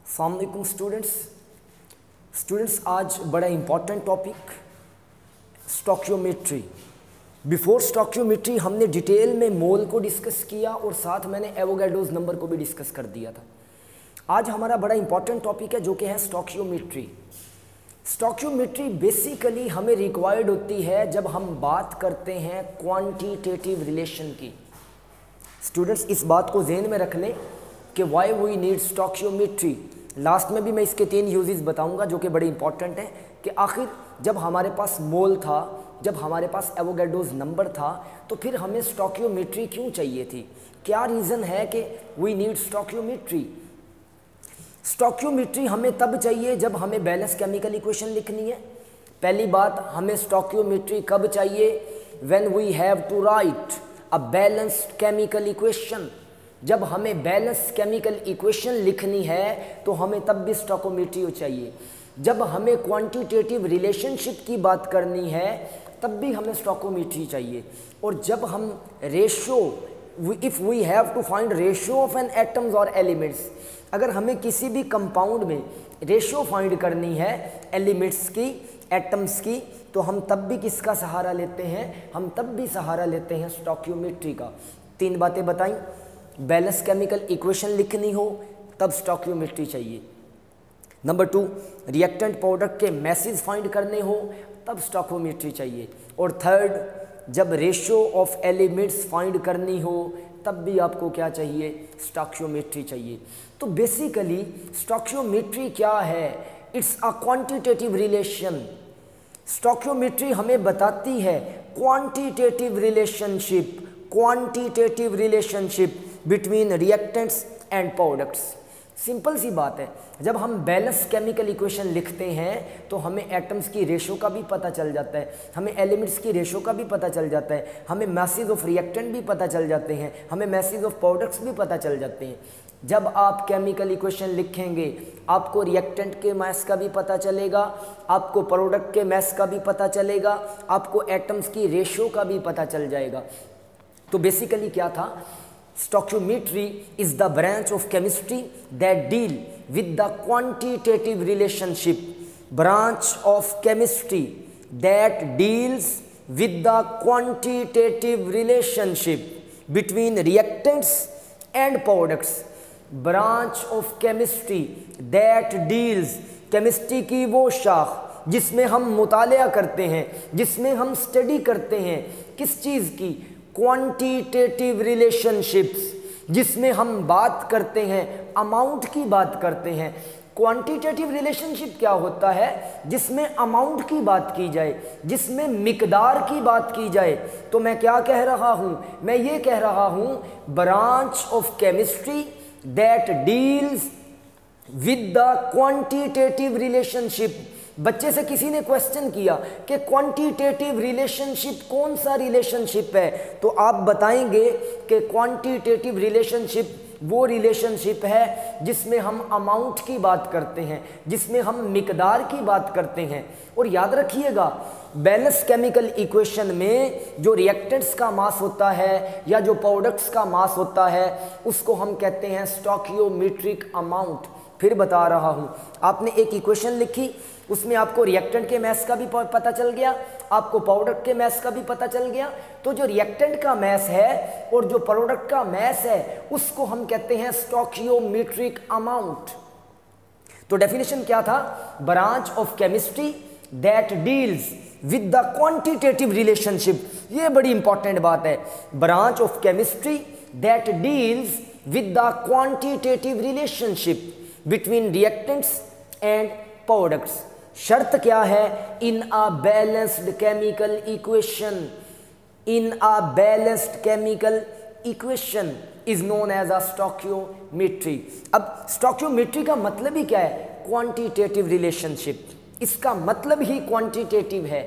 अस्सलाम वालेकुम स्टूडेंट्स, आज बड़ा important topic stoichiometry. Before stoichiometry हमने डिटेल में मोल को डिस्कस किया और साथ मैंने एवोगाड्रोस नंबर को भी डिस्कस कर दिया था। आज हमारा बड़ा इम्पॉर्टेंट टॉपिक है जो कि है स्टोकियोमेट्री। स्टोकियोमेट्री बेसिकली हमें रिक्वायर्ड होती है जब हम बात करते हैं क्वांटिटेटिव रिलेशन की। स्टूडेंट्स इस बात को ज़हन में रख लें कि why we need stoichiometry. Last में भी मैं इसके 3 यूजेस बताऊंगा जो कि बड़े इंपॉर्टेंट हैं कि आखिर जब हमारे पास मोल था, जब हमारे पास एवोगाड्रोस नंबर था, तो फिर हमें स्टोकियोमेट्री क्यों चाहिए थी, क्या रीज़न है कि वी नीड स्टोकियोमेट्री। स्टोकियोमेट्री हमें तब चाहिए जब हमें बैलेंस केमिकल इक्वेशन लिखनी है। पहली बात, हमें स्टोकियोमेट्री कब चाहिए? When we have to write a balanced chemical equation. जब हमें बैलेंस केमिकल इक्वेशन लिखनी है तो हमें तब भी स्टोकियोमेट्री चाहिए। जब हमें क्वांटिटेटिव रिलेशनशिप की बात करनी है तब भी हमें स्टोकियोमेट्री चाहिए। और जब हम ratio, if we have to find ratio of an atoms और एलिमेंट्स, अगर हमें किसी भी कंपाउंड में रेशो फाइंड करनी है एलिमेंट्स की, एटम्स की, तो हम तब भी किसका सहारा लेते हैं? हम तब भी सहारा लेते हैं स्टोकियोमेट्री का। 3 बातें बताई, बैलेंस केमिकल इक्वेशन लिखनी हो तब स्टोकियोमेट्री चाहिए। नंबर 2, रिएक्टेंट प्रोडक्ट के मैसेज फाइंड करने हो तब स्टोकियोमेट्री चाहिए। और थर्ड, जब रेशो ऑफ एलिमेंट्स फाइंड करनी हो तब भी आपको क्या चाहिए? स्टोकियोमेट्री चाहिए। तो बेसिकली स्टोकियोमेट्री क्या है? It's a quantitative relation. Stoichiometry हमें बताती है quantitative relationship between reactants and products. Simple सी बात है, जब हम बैलेंस केमिकल इक्वेशन लिखते हैं तो हमें एटम्स की रेशो का भी पता चल जाता है, हमें एलिमेंट्स की रेशो का भी पता चल जाता है, हमें मैसेज ऑफ रिएक्टेंट भी पता चल जाते हैं, हमें मैसेज ऑफ प्रोडक्ट्स भी पता चल जाते हैं। जब आप केमिकल इक्वेशन लिखेंगे आपको रिएक्टेंट के मास का भी पता चलेगा, आपको प्रोडक्ट के मास का भी पता चलेगा, आपको एटम्स की रेशो का भी पता चल जाएगा। तो बेसिकली क्या था? Stoichiometry is the branch of chemistry that deal with the quantitative relationship. Branch of chemistry that deals with the quantitative relationship between reactants and products. Branch of chemistry that deals, chemistry की वो शाख जिसमें हम मुतालिया करते हैं, जिसमें हम study करते हैं किस चीज़ की? क्वांटिटेटिव रिलेशनशिप्स, जिसमें हम बात करते हैं अमाउंट की बात करते हैं। क्वांटिटेटिव रिलेशनशिप क्या होता है? जिसमें अमाउंट की बात की जाए, जिसमें मिकदार की बात की जाए। तो मैं क्या कह रहा हूं? मैं ये कह रहा हूं branch of chemistry that deals with the quantitative relationship. बच्चे से किसी ने क्वेश्चन किया कि क्वांटिटेटिव रिलेशनशिप कौन सा रिलेशनशिप है, तो आप बताएंगे कि क्वांटिटेटिव रिलेशनशिप वो रिलेशनशिप है जिसमें हम अमाउंट की बात करते हैं, जिसमें हम मिकदार की बात करते हैं। और याद रखिएगा, बैलेंस केमिकल इक्वेशन में जो रिएक्टेंट्स का मास होता है या जो प्रोडक्ट्स का मास होता है उसको हम कहते हैं स्टोकियोमेट्रिक अमाउंट। फिर बता रहा हूं, आपने एक इक्वेशन लिखी, उसमें आपको रिएक्टेंट के मास का भी पता चल गया, आपको प्रोडक्ट के मास का भी पता चल गया। तो जो रिएक्टेंट का मास है और जो प्रोडक्ट का मास है उसको हम कहते हैं स्टोकियोमेट्रिक अमाउंट। तो डेफिनेशन क्या था? Branch of chemistry that deals with the quantitative relationship. ये बड़ी इंपॉर्टेंट बात है, branch of chemistry that deals with the quantitative relationship between reactants and products. शर्त क्या है? In a balanced chemical equation, in a balanced chemical equation is known as a stoichiometry. अब stoichiometry का मतलब ही क्या है? क्वांटिटेटिव रिलेशनशिप, इसका मतलब ही क्वांटिटेटिव है।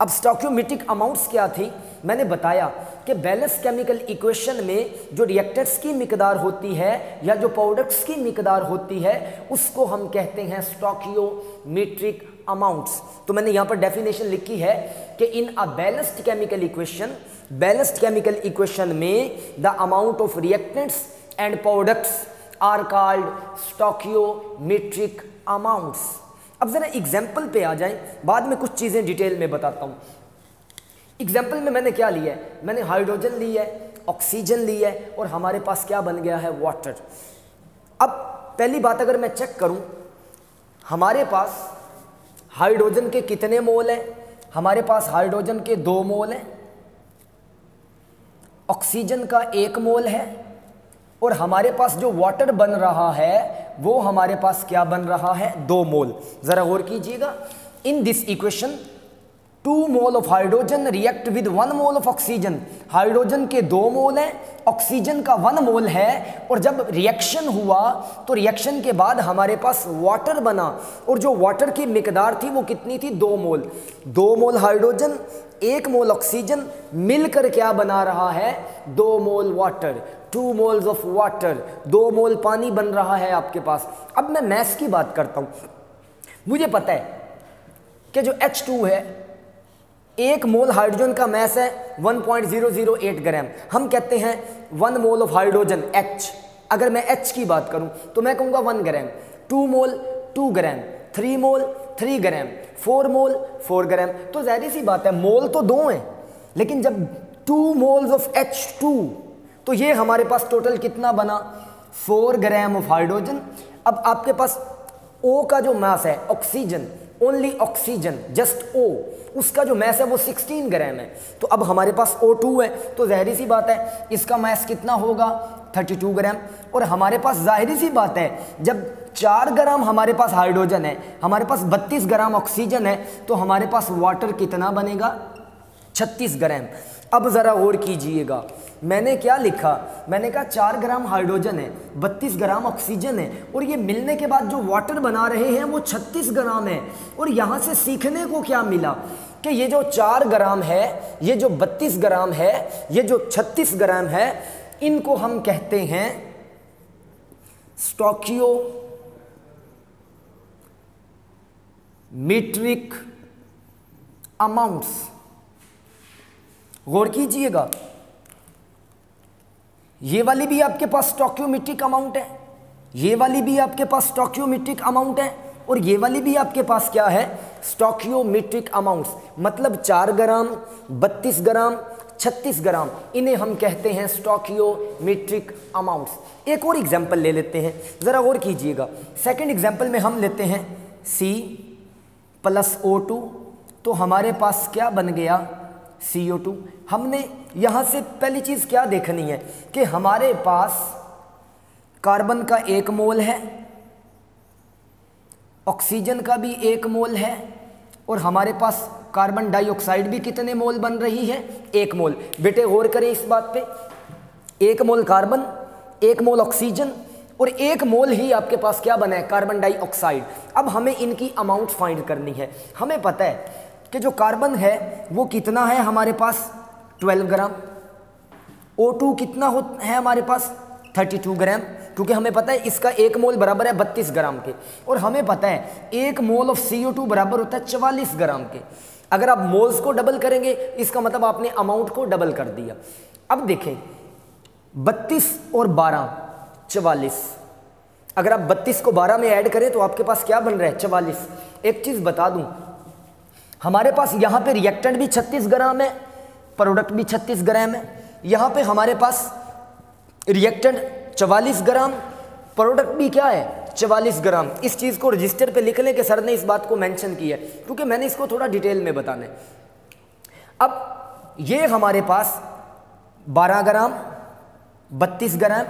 अब स्टोकियोमेट्रिक अमाउंट्स क्या थी? मैंने बताया कि बैलेंस केमिकल इक्वेशन में जो रिएक्टेंट्स की मिकदार होती है या जो प्रोडक्ट्स की मिकदार होती है उसको हम कहते हैं स्टोकियोमेट्रिक अमाउंट्स। तो मैंने यहाँ पर डेफिनेशन लिखी है कि in a balanced chemical equation, balanced chemical equation में the amount of reactants and products are called stoichiometric amounts. अब जरा एग्जाम्पल पे आ जाएं, बाद में कुछ चीज़ें डिटेल में बताता हूँ। एग्जाम्पल में मैंने क्या लिया है, मैंने हाइड्रोजन ली है, ऑक्सीजन ली है, और हमारे पास क्या बन गया है, वाटर। अब पहली बात अगर मैं चेक करूं, हमारे पास हाइड्रोजन के कितने मोल हैं, हमारे पास हाइड्रोजन के 2 मोल हैं, ऑक्सीजन का 1 मोल है, और हमारे पास जो वाटर बन रहा है वो हमारे पास क्या बन रहा है, 2 मोल। जरा गौर कीजिएगा, in this equation 2 mole of hydrogen react with 1 mole of oxygen. Hydrogen के 2 मोल हैं, ऑक्सीजन का 1 मोल है, और जब रिएक्शन हुआ तो रिएक्शन के बाद हमारे पास वाटर बना, और जो वाटर की मिकदार थी वो कितनी थी, 2 मोल। 2 मोल हाइड्रोजन, 1 मोल ऑक्सीजन मिलकर क्या बना रहा है, 2 मोल वाटर। 2 मोल्स ऑफ वाटर, 2 मोल पानी बन रहा है आपके पास। अब मैं मैथ्स की बात करता हूं। मुझे पता है कि जो H2 है, 1 मोल हाइड्रोजन का मैस है 1.008 ग्राम। हम कहते हैं 1 मोल ऑफ हाइड्रोजन H। अगर मैं H की बात करूं तो मैं कहूँगा 1 ग्राम। 2 मोल 2 ग्राम, 3 मोल 3 ग्राम, 4 मोल 4 ग्राम। तो जाहिर सी बात है मोल तो 2 हैं, लेकिन जब 2 मोल्स ऑफ H2, तो ये हमारे पास टोटल कितना बना, 4 ग्राम ऑफ हाइड्रोजन। अब आपके पास O का जो मास है, oxygen, only oxygen, just O, उसका जो मैस है वो 16 ग्राम है। तो अब हमारे पास O2 है, तो जाहिर सी बात है इसका मैस कितना होगा, 32 ग्राम। और हमारे पास जाहिर सी बात है जब 4 ग्राम हमारे पास हाइड्रोजन है, हमारे पास 32 ग्राम ऑक्सीजन है, तो हमारे पास वाटर कितना बनेगा, 36 ग्राम। अब ज़रा गौर कीजिएगा, मैंने क्या लिखा, मैंने कहा 4 ग्राम हाइड्रोजन है, 32 ग्राम ऑक्सीजन है, और ये मिलने के बाद जो वाटर बना रहे हैं वो 36 ग्राम है। और यहाँ से सीखने को क्या मिला कि ये जो 4 ग्राम है, ये जो 32 ग्राम है, ये जो 36 ग्राम है, इनको हम कहते हैं स्टोकियोमेट्रिक अमाउंट्स। गौर कीजिएगा, ये वाली भी आपके पास स्टोकियोमेट्रिक अमाउंट है, ये वाली भी आपके पास स्टोकियोमेट्रिक अमाउंट है, और ये वाली भी आपके पास क्या है, स्टोकियोमेट्रिक अमाउंट्स। मतलब 4 ग्राम, 32 ग्राम, 36 ग्राम, इन्हें हम कहते हैं स्टोकियोमेट्रिक अमाउंट्स। एक और एग्जांपल ले लेते हैं, ज़रा गौर कीजिएगा। सेकंड एग्जांपल में हम लेते हैं C+O2, तो हमारे पास क्या बन गया, CO2। हमने यहाँ से पहली चीज़ क्या देखनी है कि हमारे पास कार्बन का 1 मोल है, ऑक्सीजन का भी 1 मोल है, और हमारे पास कार्बन डाइऑक्साइड भी कितने मोल बन रही है, 1 मोल। बेटे गौर करें इस बात पे, 1 मोल कार्बन, 1 मोल ऑक्सीजन, और 1 मोल ही आपके पास क्या बना है, कार्बन डाइऑक्साइड। अब हमें इनकी अमाउंट फाइंड करनी है। हमें पता है कि जो कार्बन है वो कितना है हमारे पास, 12 ग्राम। O2 कितना है हमारे पास, 32 ग्राम, क्योंकि हमें पता है इसका 1 मोल बराबर है 32 ग्राम के। और हमें पता है 1 मोल ऑफ CO2 बराबर होता है 44 ग्राम के। अगर आप मोल्स को डबल करेंगे इसका मतलब आपने अमाउंट को डबल कर दिया। अब देखें 32 और 12 44, अगर आप 32 को 12 में ऐड करें तो आपके पास क्या बन रहा है, 44। एक चीज़ बता दूं, हमारे पास यहाँ पे रिएक्टेंट भी 36 ग्राम है, प्रोडक्ट भी 36 ग्राम है। यहाँ पे हमारे पास रिएक्टेंट 44 ग्राम, प्रोडक्ट भी क्या है, 44 ग्राम। इस चीज़ को रजिस्टर पे लिख लें कि सर ने इस बात को मेंशन किया है, क्योंकि मैंने इसको थोड़ा डिटेल में बताना है। अब ये हमारे पास 12 ग्राम, 32 ग्राम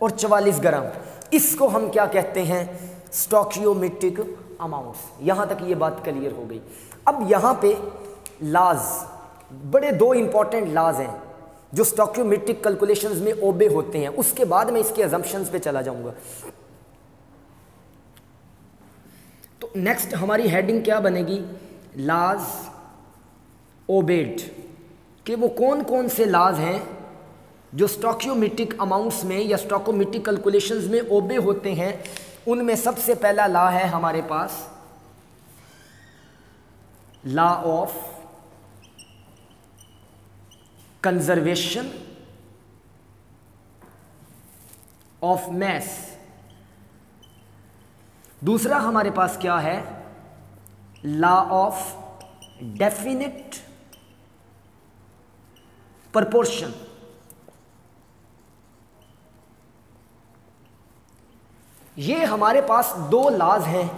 और 44 ग्राम, इसको हम क्या कहते हैं, स्टोकियोमेट्रिक अमाउंट्स। यहाँ तक ये बात क्लियर हो गई। अब यहाँ पे लाज, बड़े 2 इंपॉर्टेंट लाज हैं जो स्टोकियोमेट्रिक कैलकुलेशंस में ओबे होते हैं, उसके बाद मैं इसके अजम्पशंस पे चला जाऊंगा। तो नेक्स्ट हमारी हेडिंग क्या बनेगी, लाज ओबेड, कि वो कौन कौन से लाज हैं जो स्टोकियोमेट्रिक अमाउंट्स में या स्टोकियोमेट्रिक कैलकुलेशंस में ओबे होते हैं। उनमें सबसे पहला लॉ है हमारे पास law of conservation of mass. दूसरा हमारे पास क्या है, लॉ ऑफ डेफिनिट प्रोपोर्शन। ये हमारे पास दो लॉज हैं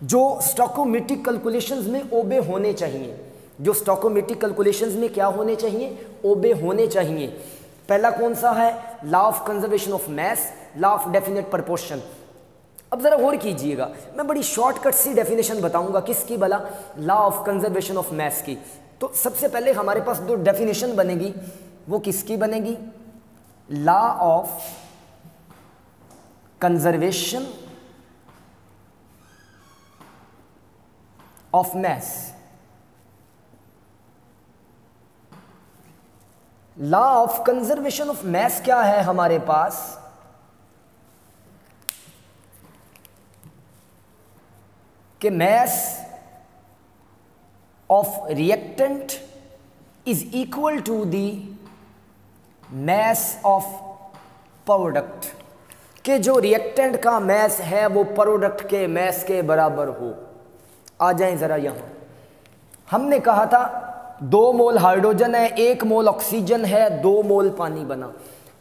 जो स्टोकोमेट्रिक कैलकुलेशंस में ओबे होने चाहिए, जो स्टोकोमेट्रिक कैलकुलेशंस में क्या होने चाहिए, ओबे होने चाहिए। पहला कौन सा है, law of conservation of mass, law of definite proportion. अब जरा गौर कीजिएगा, मैं बड़ी शॉर्टकट सी डेफिनेशन बताऊंगा, किसकी भला, लॉ ऑफ कंजर्वेशन ऑफ मास की। तो सबसे पहले हमारे पास दो डेफिनेशन बनेगी, वो किसकी बनेगी, law of conservation of mass. Law of conservation of mass क्या है हमारे पास, कि mass of reactant is equal to the mass of product, कि जो रिएक्टेंट का mass है वो प्रोडक्ट के mass के बराबर हो। आ जाएं ज़रा यहाँ, हमने कहा था 2 मोल हाइड्रोजन है, 1 मोल ऑक्सीजन है, 2 मोल पानी बना।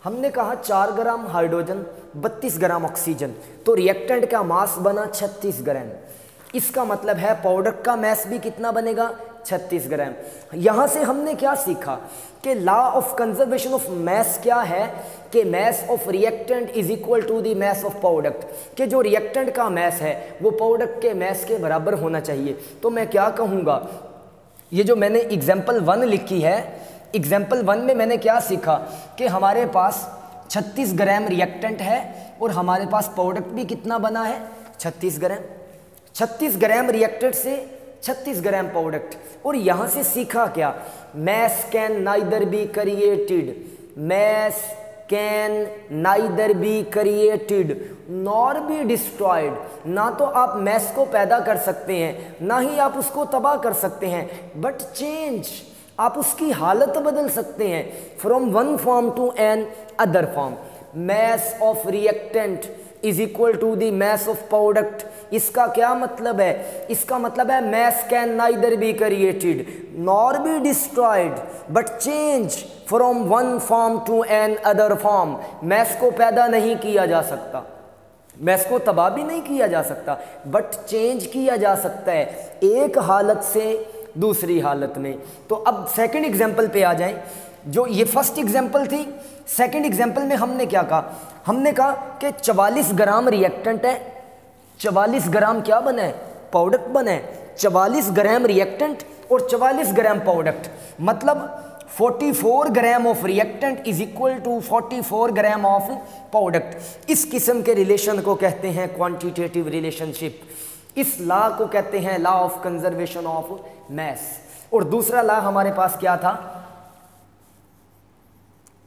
हमने कहा 4 ग्राम हाइड्रोजन 32 ग्राम ऑक्सीजन, तो रिएक्टेंट का मास बना 36 ग्राम। इसका मतलब है प्रोडक्ट का मास भी कितना बनेगा, 36 ग्राम। यहाँ से हमने क्या सीखा कि law of conservation of mass क्या है, कि mass of reactant is equal to the mass of product, कि जो रिएक्टेंट का मास है वो प्रोडक्ट के मास के बराबर होना चाहिए। तो मैं क्या कहूँगा, ये जो मैंने एग्जाम्पल 1 लिखी है, एग्जाम्पल 1 में मैंने क्या सीखा कि हमारे पास 36 ग्राम रिएक्टेंट है और हमारे पास प्रोडक्ट भी कितना बना है, 36 ग्राम। 36 ग्राम रिएक्टेंट से 36 ग्राम प्रोडक्ट। और यहाँ से सीखा क्या, मास can neither be created, mass can neither be created nor be destroyed. ना तो आप मास को पैदा कर सकते हैं, ना ही आप उसको तबाह कर सकते हैं, बट चेंज, आप उसकी हालत बदल सकते हैं, from one form to another form. Mass of reactant is equal to the mass of product. इसका क्या मतलब है, इसका मतलब है mass can neither be created nor be destroyed but change from one form to another form. Mass को पैदा नहीं किया जा सकता, मास को तबाह भी नहीं किया जा सकता, बट चेंज किया जा सकता है एक हालत से दूसरी हालत में। तो अब सेकंड एग्जांपल पे आ जाएं, जो ये फर्स्ट एग्जांपल थी। सेकंड एग्जांपल में हमने क्या कहा, हमने कहा कि 44 ग्राम रिएक्टेंट है, 44 ग्राम क्या बना है, प्रोडक्ट बना है। 44 ग्राम रिएक्टेंट और 44 ग्राम प्रोडक्ट, मतलब 44 gram of reactant is equal to 44 gram of product. इस किस्म के रिलेशन को कहते हैं क्वांटिटेटिव रिलेशनशिप। इस लॉ को कहते हैं लॉ ऑफ कंजर्वेशन ऑफ मास। और दूसरा लॉ हमारे पास क्या था,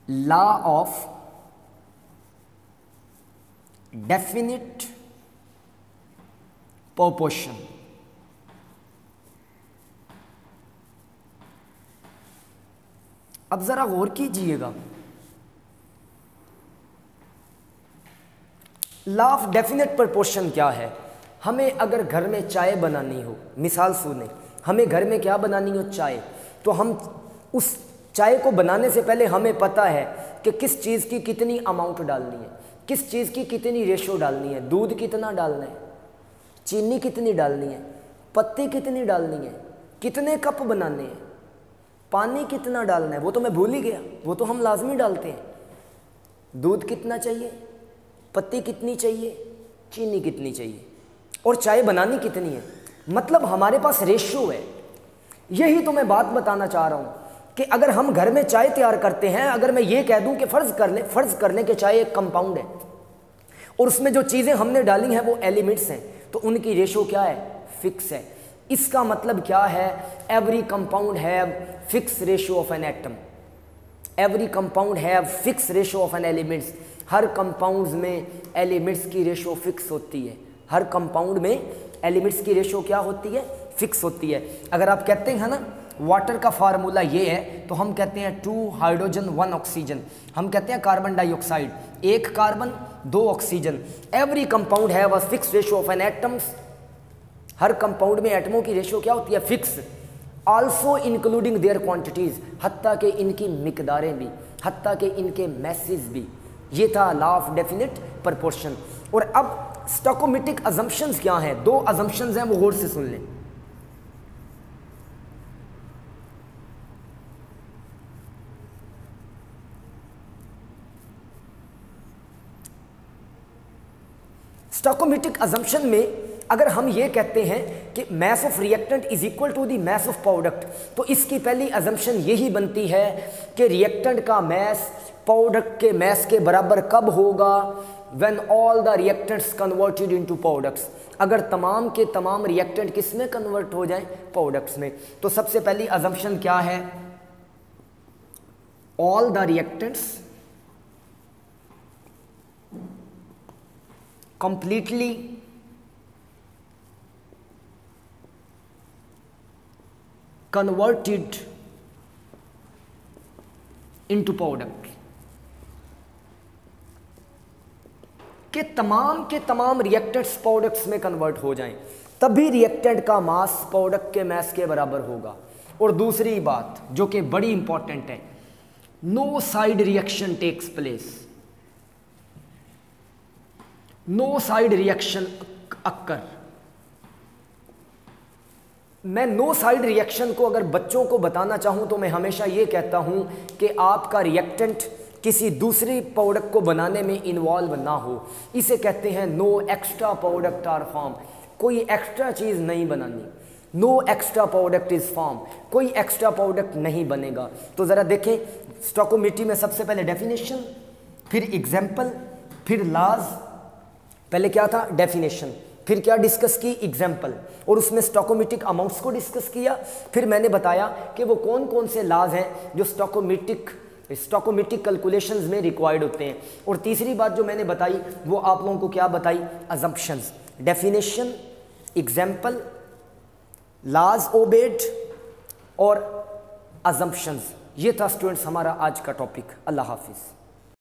लॉ ऑफ डेफिनिट प्रोपोर्शन। अब जरा गौर कीजिएगा, लॉ ऑफ डेफिनेट प्रोपोर्शन क्या है। हमें अगर घर में चाय बनानी हो, मिसाल सुने, हमें घर में क्या बनानी हो, चाय, तो हम उस चाय को बनाने से पहले हमें पता है कि किस चीज़ की कितनी अमाउंट डालनी है, किस चीज़ की कितनी रेशो डालनी है, दूध कितना डालना है, चीनी कितनी डालनी है, पत्ती कितनी डालनी है, कितने कप बनाने हैं, पानी कितना डालना है, वो तो मैं भूल ही गया, वो तो हम लाजमी डालते हैं। दूध कितना चाहिए, पत्ती कितनी चाहिए, चीनी कितनी चाहिए, और चाय बनानी कितनी है, मतलब हमारे पास रेशो है। यही तो मैं बात बताना चाह रहा हूँ कि अगर हम घर में चाय तैयार करते हैं, अगर मैं ये कह दूं कि फ़र्ज़ कर लें कि चाय एक कंपाउंड है और उसमें जो चीज़ें हमने डाली हैं वो एलिमेंट्स हैं, तो उनकी रेशो क्या है, फिक्स है। इसका मतलब क्या है, every compound have fix ratio of an atom, every compound have fix ratio of an elements. हर कंपाउंड्स में एलिमेंट्स की रेशो फिक्स होती है, हर कंपाउंड में एलिमेंट्स की रेशो क्या होती है, फिक्स होती है। अगर आप कहते हैं ना वाटर का फार्मूला ये है, तो हम कहते हैं 2 हाइड्रोजन 1 ऑक्सीजन, हम कहते हैं carbon dioxide, 1 carbon 2 oxygen. Every compound have a fix ratio of an atoms, हर कंपाउंड में एटमों की रेशियो क्या होती है? Fix. Also including their quantities, हत्ता के इनकी मिकदारें भी, हत्ता के इनके मैसेज भी। ये था लॉ ऑफ डेफिनेट प्रोपोर्शन। और अब स्टोकोमेट्रिक अजम्पशंस क्या हैं? 2 अजम्पशंस हैं, वो गौर से सुन लें। स्टोकोमेट्रिक अजम्पशन में अगर हम ये कहते हैं कि mass of reactant is equal to the mass of product, तो इसकी पहली अजम्पशन यही बनती है कि रिएक्टेंट का मैस प्रोडक्ट के मैस के बराबर कब होगा? When all the reactants converted into products, अगर तमाम के तमाम रिएक्टेंट किस में कन्वर्ट हो जाएं? प्रोडक्ट्स में। तो सबसे पहली अजम्पशन क्या है? All the reactants completely converted into product, के तमाम रिएक्टेंट्स प्रोडक्ट्स में कन्वर्ट हो जाएं, तभी रिएक्टेंट का मास प्रोडक्ट के मास के बराबर होगा। और दूसरी बात जो कि बड़ी इंपॉर्टेंट है, no side reaction takes place, no side reaction occur. मैं नो साइड रिएक्शन को अगर बच्चों को बताना चाहूं तो मैं हमेशा ये कहता हूं कि आपका रिएक्टेंट किसी दूसरी प्रोडक्ट को बनाने में इन्वॉल्व ना हो। इसे कहते हैं no extra product are form, कोई एक्स्ट्रा चीज़ नहीं बनानी। No extra product is form, कोई एक्स्ट्रा प्रोडक्ट नहीं बनेगा। तो ज़रा देखें स्टोकोमेट्री में सबसे पहले डेफिनेशन, फिर एग्जाम्पल, फिर लॉज। पहले क्या था? डेफिनेशन, फिर क्या डिस्कस की? एग्जाम्पल, और उसमें स्टोकोमेट्रिक अमाउंट्स को डिस्कस किया। फिर मैंने बताया कि वो कौन कौन से लॉज हैं जो स्टोकोमेट्रिक कैलकुलेशंस में रिक्वायर्ड होते हैं। और तीसरी बात जो मैंने बताई वो आप लोगों को क्या बताई? Assumptions, definition, example, laws obeyed और अजम्पशंस। ये था स्टूडेंट्स हमारा आज का टॉपिक। अल्लाह हाफिज़।